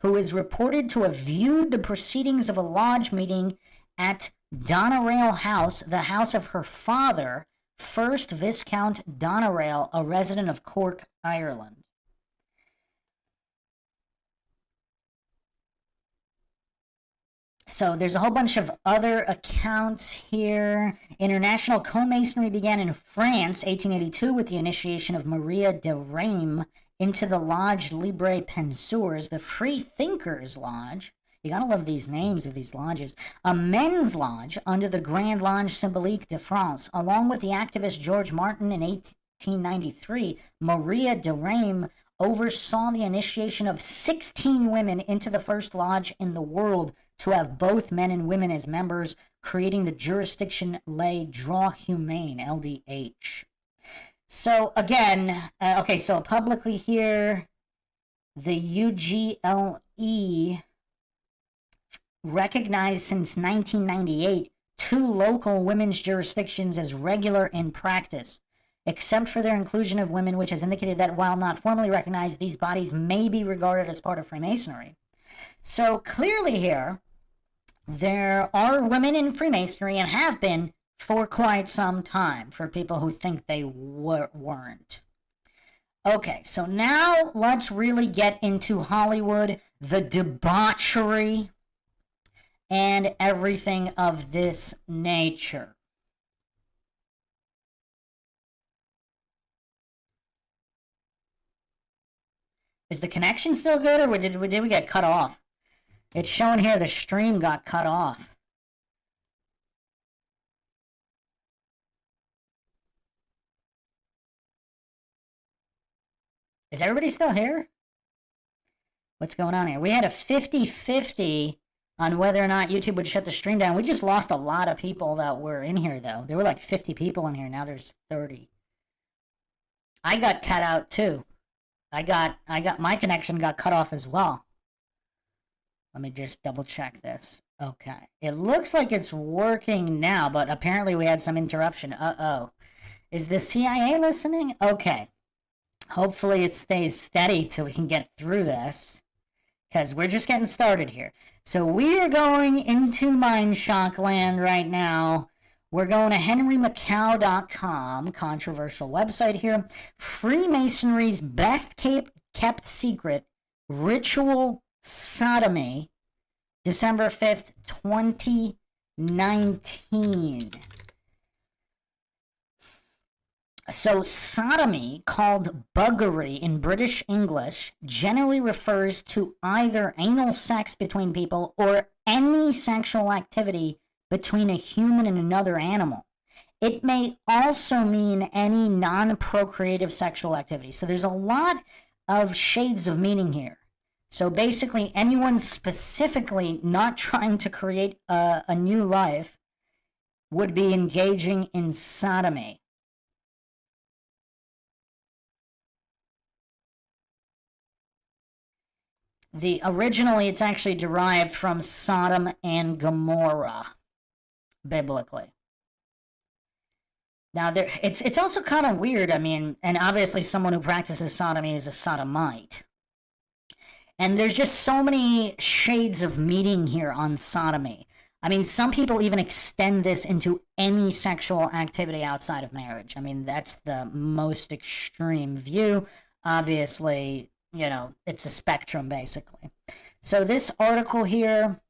who is reported to have viewed the proceedings of a lodge meeting at Doneraile House, the house of her father, 1st Viscount Doneraile, a resident of Cork, Ireland. So there's a whole bunch of other accounts here. International co-masonry began in France, 1882, with the initiation of Maria de Reims into the Lodge Libre Penseurs, the Free Thinkers Lodge. You gotta love these names of these lodges. A men's lodge under the Grand Lodge Symbolique de France, along with the activist George Martin in 1893. Maria de Reims oversaw the initiation of 16 women into the first lodge in the world to have both men and women as members, creating the jurisdiction Les Droits Humains, LDH. So again, okay, so publicly here, the UGLE recognized since 1998 2 local women's jurisdictions as regular in practice, except for their inclusion of women, which has indicated that while not formally recognized, these bodies may be regarded as part of Freemasonry. So clearly here, there are women in Freemasonry and have been for quite some time, for people who think they weren't. Okay, so now let's really get into Hollywood, the debauchery, and everything of this nature. Is the connection still good, or did we get cut off? It's showing here the stream got cut off. Is everybody still here? What's going on here? We had a 50-50 on whether or not YouTube would shut the stream down. We just lost a lot of people that were in here, though. There were like 50 people in here. Now there's 30. I got cut out, too. My connection got cut off as well. Let me just double check this. Okay. It looks like it's working now, but apparently we had some interruption. Uh-oh. Is the CIA listening? Okay. Hopefully it stays steady so we can get through this, because we're just getting started here. So we are going into MindShock land right now. We're going to henrymacau.com, controversial website here. Freemasonry's best kept secret, ritual sodomy, December 5th, 2019. So sodomy, called buggery in British English, generally refers to either anal sex between people or any sexual activity between a human and another animal. It may also mean any non-procreative sexual activity. So there's a lot of shades of meaning here. So basically, anyone specifically not trying to create a new life would be engaging in sodomy. Originally, it's actually derived from Sodom and Gomorrah, biblically. Now, it's also kind of weird, I mean, and obviously someone who practices sodomy is a sodomite. And there's just so many shades of meaning here on sodomy. I mean, some people even extend this into any sexual activity outside of marriage. I mean, that's the most extreme view. Obviously, you know, it's a spectrum, basically. So this article here,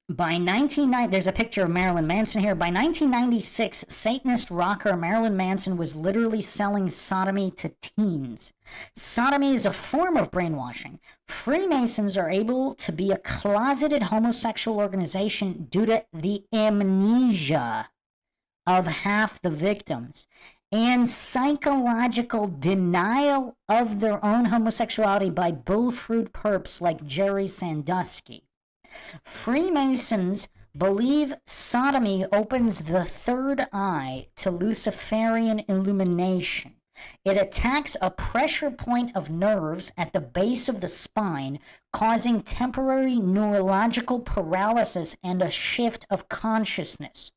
there's a picture of Marilyn Manson here. By 1996, Satanist rocker Marilyn Manson was literally selling sodomy to teens. Sodomy is a form of brainwashing. Freemasons are able to be a closeted homosexual organization due to the amnesia of half the victims and psychological denial of their own homosexuality by bullfruit perps like Jerry Sandusky. Freemasons believe sodomy opens the third eye to Luciferian illumination. It attacks a pressure point of nerves at the base of the spine, causing temporary neurological paralysis and a shift of consciousness.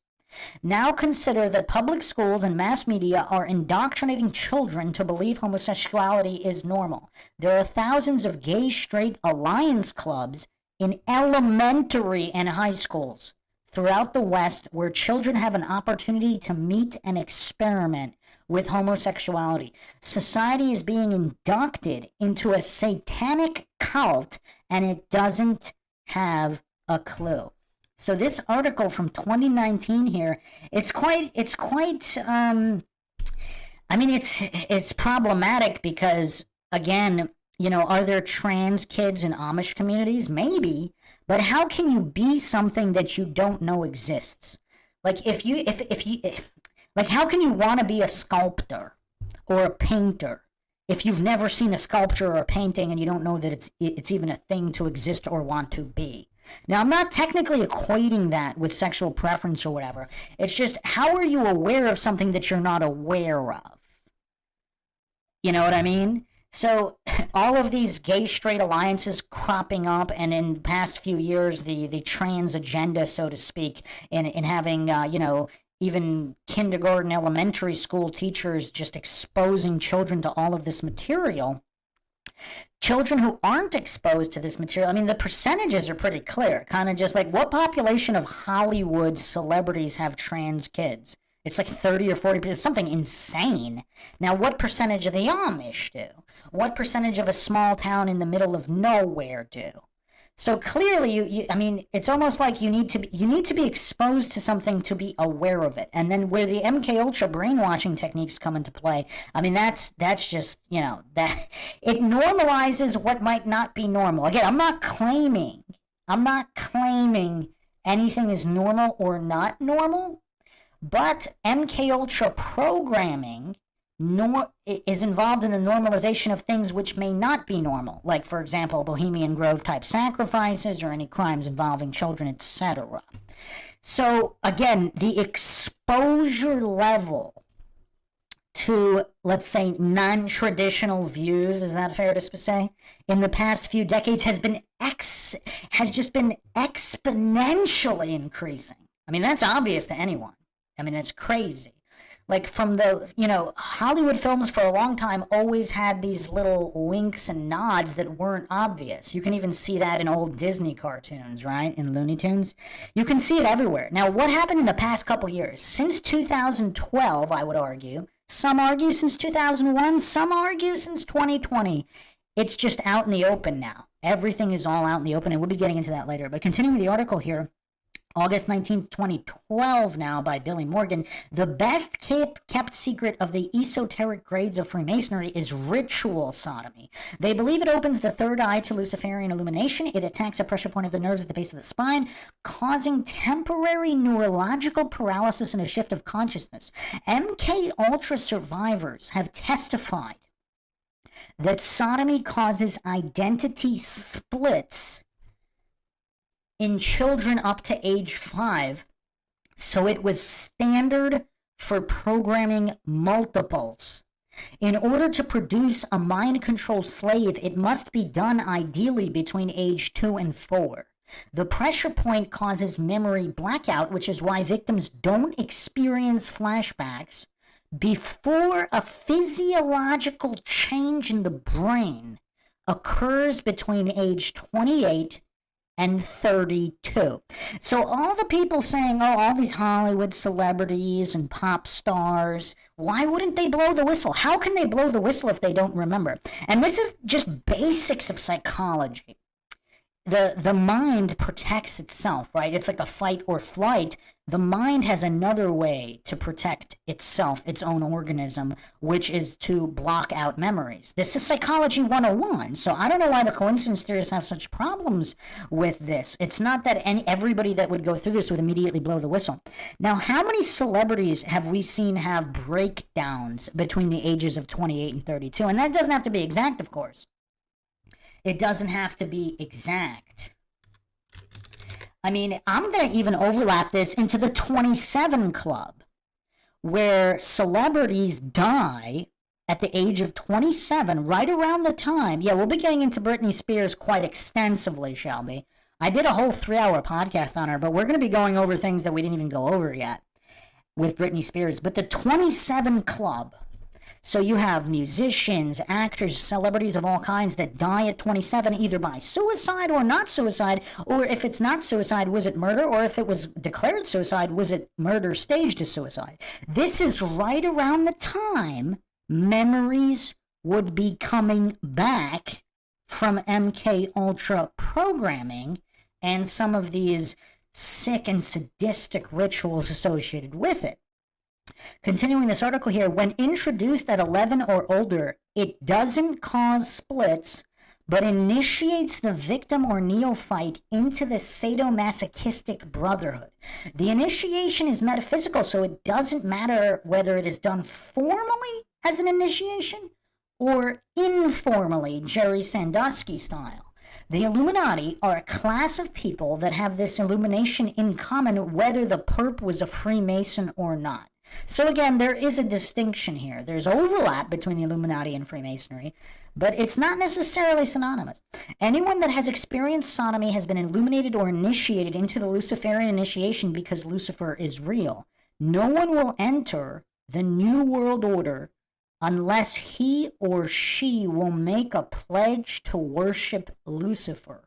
Now consider that public schools and mass media are indoctrinating children to believe homosexuality is normal. There are thousands of gay-straight alliance clubs in elementary and high schools throughout the West where children have an opportunity to meet and experiment with homosexuality. Society is being inducted into a satanic cult, and it doesn't have a clue. So this article from 2019 here, it's problematic because, again, you know, are there trans kids in Amish communities? Maybe, but how can you be something that you don't know exists? Like like how can you want to be a sculptor or a painter if you've never seen a sculpture or a painting and you don't know that it's even a thing to exist or want to be? Now, I'm not technically equating that with sexual preference or whatever. It's just, how are you aware of something that you're not aware of? You know what I mean? So all of these gay-straight alliances cropping up, and in the past few years, the trans agenda, so to speak, in having, you know, even kindergarten, elementary school teachers just exposing children to all of this material. Children who aren't exposed to this material, I mean, the percentages are pretty clear. Kind of just like, what population of Hollywood celebrities have trans kids? It's like 30 or 40%, something insane. Now, what percentage of the Amish do? What percentage of a small town in the middle of nowhere do? So clearly, I mean, it's almost like you need to be exposed to something to be aware of it. And then where the MK Ultra brainwashing techniques come into play, I mean, that's just, you know, that it normalizes what might not be normal. Again, I'm not claiming anything is normal or not normal, but MK Ultra programming is involved in the normalization of things which may not be normal, like, for example, Bohemian Grove type sacrifices or any crimes involving children, etc. So, again, the exposure level to, let's say, non-traditional views, is that fair to say, in the past few decades has just been exponentially increasing. I mean, that's obvious to anyone. I mean, it's crazy. Like, from Hollywood films for a long time always had these little winks and nods that weren't obvious. You can even see that in old Disney cartoons, right? In Looney Tunes. You can see it everywhere. Now, what happened in the past couple years? Since 2012, I would argue. Some argue since 2001. Some argue since 2020. It's just out in the open now. Everything is all out in the open, and we'll be getting into that later. But continuing the article here, August 19th, 2012 now, by Billy Morgan. The best kept secret of the esoteric grades of Freemasonry is ritual sodomy. They believe it opens the third eye to Luciferian illumination. It attacks a pressure point of the nerves at the base of the spine, causing temporary neurological paralysis and a shift of consciousness. MK Ultra survivors have testified that sodomy causes identity splits in children up to age 5, so it was standard for programming multiples. In order to produce a mind-controlled slave, it must be done ideally between age 2 and 4. The pressure point causes memory blackout, which is why victims don't experience flashbacks before a physiological change in the brain occurs between age 28 and 32. So all the people saying, oh, all these Hollywood celebrities and pop stars, why wouldn't they blow the whistle? How can they blow the whistle if they don't remember? And this is just basics of psychology. The mind protects itself, right? It's like a fight or flight. The mind has another way to protect itself, its own organism, which is to block out memories. This is Psychology 101, so I don't know why the coincidence theorists have such problems with this. It's not that everybody that would go through this would immediately blow the whistle. Now, how many celebrities have we seen have breakdowns between the ages of 28 and 32? And that doesn't have to be exact, of course. It doesn't have to be exact. I mean, I'm going to even overlap this into the 27 Club, where celebrities die at the age of 27, right around the time. Yeah, we'll be getting into Britney Spears quite extensively, shall we? I did a whole 3-hour podcast on her, but we're going to be going over things that we didn't even go over yet with Britney Spears. But the 27 Club. So you have musicians, actors, celebrities of all kinds that die at 27, either by suicide or not suicide, or if it's not suicide, was it murder, or if it was declared suicide, was it murder staged as suicide? This is right around the time memories would be coming back from MK Ultra programming and some of these sick and sadistic rituals associated with it. Continuing this article here, when introduced at 11 or older, it doesn't cause splits, but initiates the victim or neophyte into the sadomasochistic brotherhood. The initiation is metaphysical, so it doesn't matter whether it is done formally as an initiation or informally, Jerry Sandusky style. The Illuminati are a class of people that have this illumination in common, whether the perp was a Freemason or not. So again, there is a distinction here. There's overlap between the Illuminati and Freemasonry, but it's not necessarily synonymous. Anyone that has experienced sodomy has been illuminated or initiated into the Luciferian initiation because Lucifer is real. No one will enter the New World Order unless he or she will make a pledge to worship Lucifer.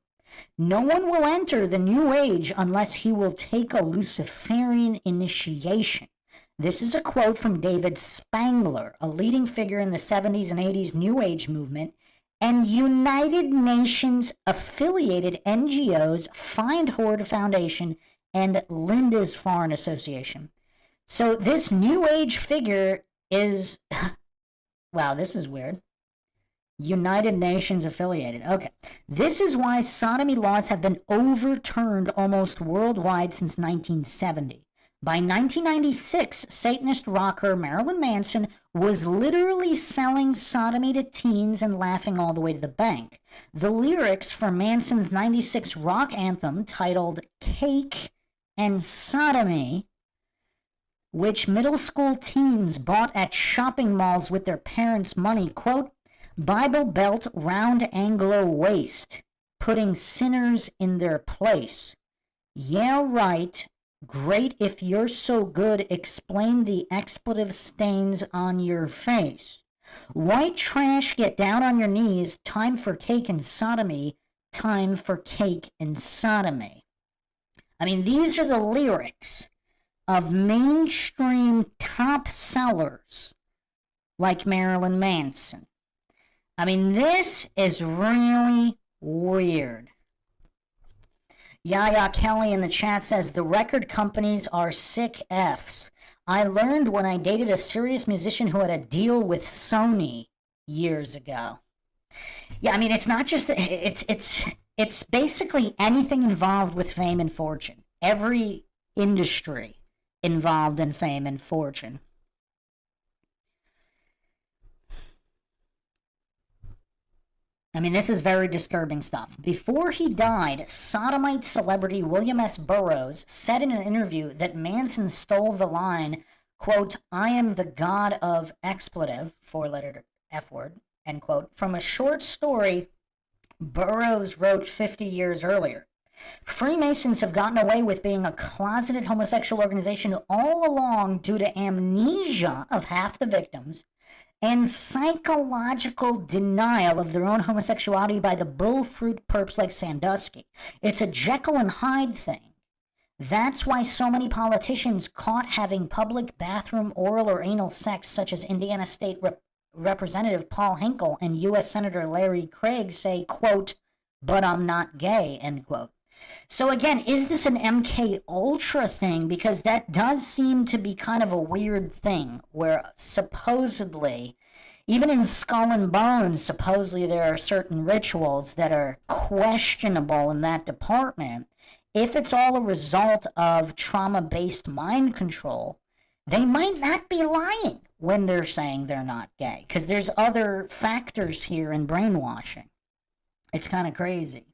No one will enter the New Age unless he will take a Luciferian initiation. This is a quote from David Spangler, a leading figure in the 70s and 80s New Age movement, and United Nations affiliated NGOs, Find Horde Foundation, and Linda's Foreign Association. So this New Age figure is, wow, this is weird. United Nations affiliated. Okay. This is why sodomy laws have been overturned almost worldwide since 1970. By 1996, Satanist rocker Marilyn Manson was literally selling sodomy to teens and laughing all the way to the bank. The lyrics for Manson's 96 rock anthem titled Cake and Sodomy, which middle school teens bought at shopping malls with their parents' money, quote, Bible belt round Anglo waist, putting sinners in their place. Yeah, right. Great if you're so good, explain the expletive stains on your face. White trash, get down on your knees, time for cake and sodomy, time for cake and sodomy. I mean, these are the lyrics of mainstream top sellers like Marilyn Manson. I mean, this is really weird. Yaya Kelly in the chat says, the record companies are sick Fs. I learned when I dated a serious musician who had a deal with Sony years ago. Yeah, I mean, it's not just, it's basically anything involved with fame and fortune. Every industry involved in fame and fortune. I mean, this is very disturbing stuff. Before he died, sodomite celebrity William S. Burroughs said in an interview that Manson stole the line, quote, I am the god of expletive, four-letter F word, end quote, from a short story Burroughs wrote 50 years earlier. Freemasons have gotten away with being a closeted homosexual organization all along due to amnesia of half the victims and psychological denial of their own homosexuality by the bullfruit perps like Sandusky. It's a Jekyll and Hyde thing. That's why so many politicians caught having public bathroom oral or anal sex, such as Indiana State Representative Paul Hinkle and U.S. Senator Larry Craig, say, quote, but I'm not gay, end quote. So again, is this an MK Ultra thing? Because that does seem to be kind of a weird thing where supposedly, even in Skull and Bones, supposedly there are certain rituals that are questionable in that department. If it's all a result of trauma-based mind control, they might not be lying when they're saying they're not gay, because there's other factors here in brainwashing. It's kind of crazy.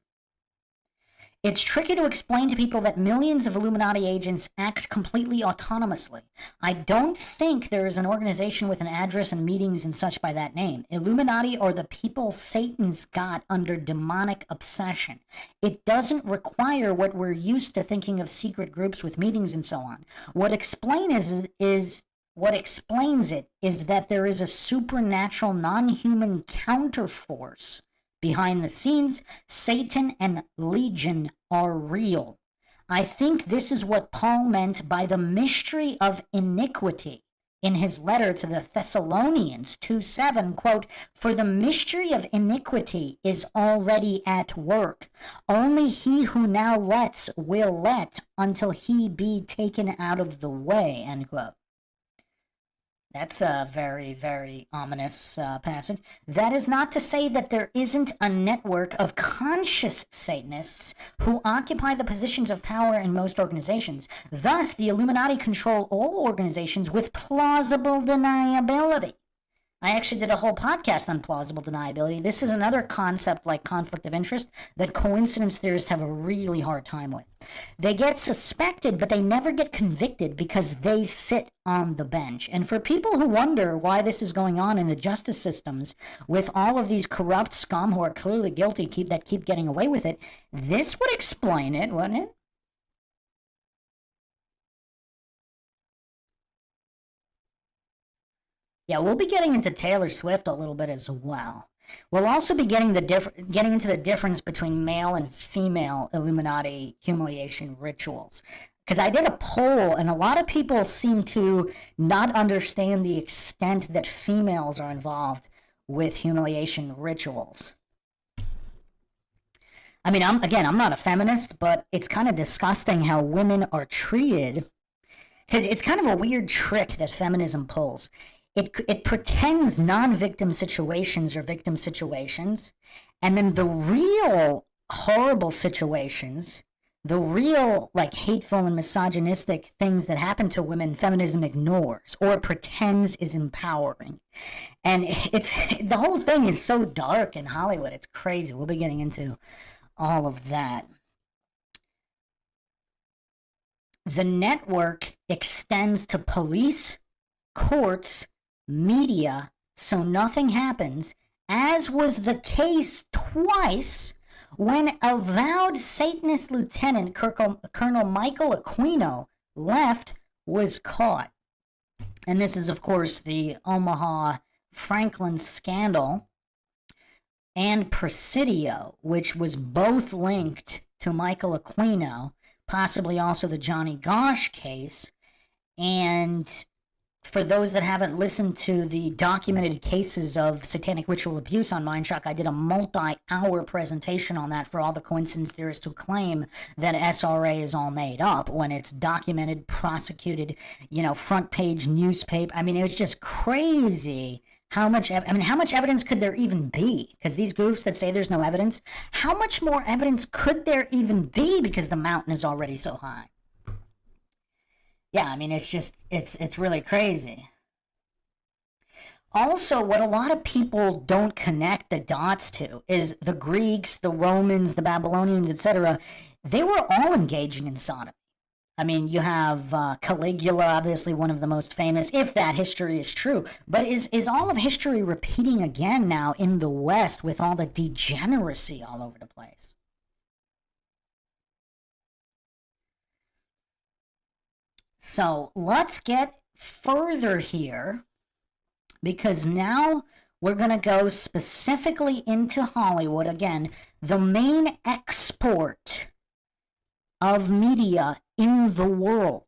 It's tricky to explain to people that millions of Illuminati agents act completely autonomously. I don't think there is an organization with an address and meetings and such by that name. Illuminati are the people Satan's got under demonic obsession. It doesn't require what we're used to thinking of secret groups with meetings and so on. What explains it is that there is a supernatural, non-human counterforce behind the scenes. Satan and Legion are real. I think this is what Paul meant by the mystery of iniquity in his letter to the Thessalonians 2:7, quote, for the mystery of iniquity is already at work. Only he who now lets will let until he be taken out of the way, end quote. That's a very, very ominous passage. That is not to say that there isn't a network of conscious Satanists who occupy the positions of power in most organizations. Thus, the Illuminati control all organizations with plausible deniability. I actually did a whole podcast on plausible deniability. This is another concept like conflict of interest that coincidence theorists have a really hard time with. They get suspected, but they never get convicted because they sit on the bench. And for people who wonder why this is going on in the justice systems with all of these corrupt scum who are clearly guilty that keep getting away with it, this would explain it, wouldn't it? Yeah, we'll be getting into Taylor Swift a little bit as well. We'll also be getting into the difference between male and female Illuminati humiliation rituals. Because I did a poll, and a lot of people seem to not understand the extent that females are involved with humiliation rituals. I mean, I'm not a feminist, but it's kind of disgusting how women are treated. Because it's kind of a weird trick that feminism pulls. It pretends non-victim situations are victim situations, and then the real horrible situations The real, like, hateful and misogynistic things that happen to women, feminism ignores or pretends is empowering. And it's the whole thing is so dark in Hollywood. It's crazy. We'll be getting into all of that. The network extends to police, courts, media, so nothing happens, as was the case twice when avowed Satanist Lieutenant Colonel Michael Aquino left was caught. And this is, of course, the Omaha Franklin scandal and Presidio, which was both linked to Michael Aquino, possibly also the Johnny Gosch case. And for those that haven't listened to the documented cases of satanic ritual abuse on MindShock, I did a multi-hour presentation on that for all the coincidence theorists who claim that SRA is all made up when it's documented, prosecuted, front page newspaper. I mean, it was just crazy how much evidence could there even be? Because these goofs that say there's no evidence, how much more evidence could there even be because the mountain is already so high? Yeah, I mean, it's really crazy. Also, what a lot of people don't connect the dots to is the Greeks, the Romans, the Babylonians, etc. They were all engaging in sodomy. I mean, you have Caligula, obviously one of the most famous, if that history is true. But is all of history repeating again now in the West with all the degeneracy all over the place? So let's get further here, because now we're going to go specifically into Hollywood. Again, the main export of media in the world.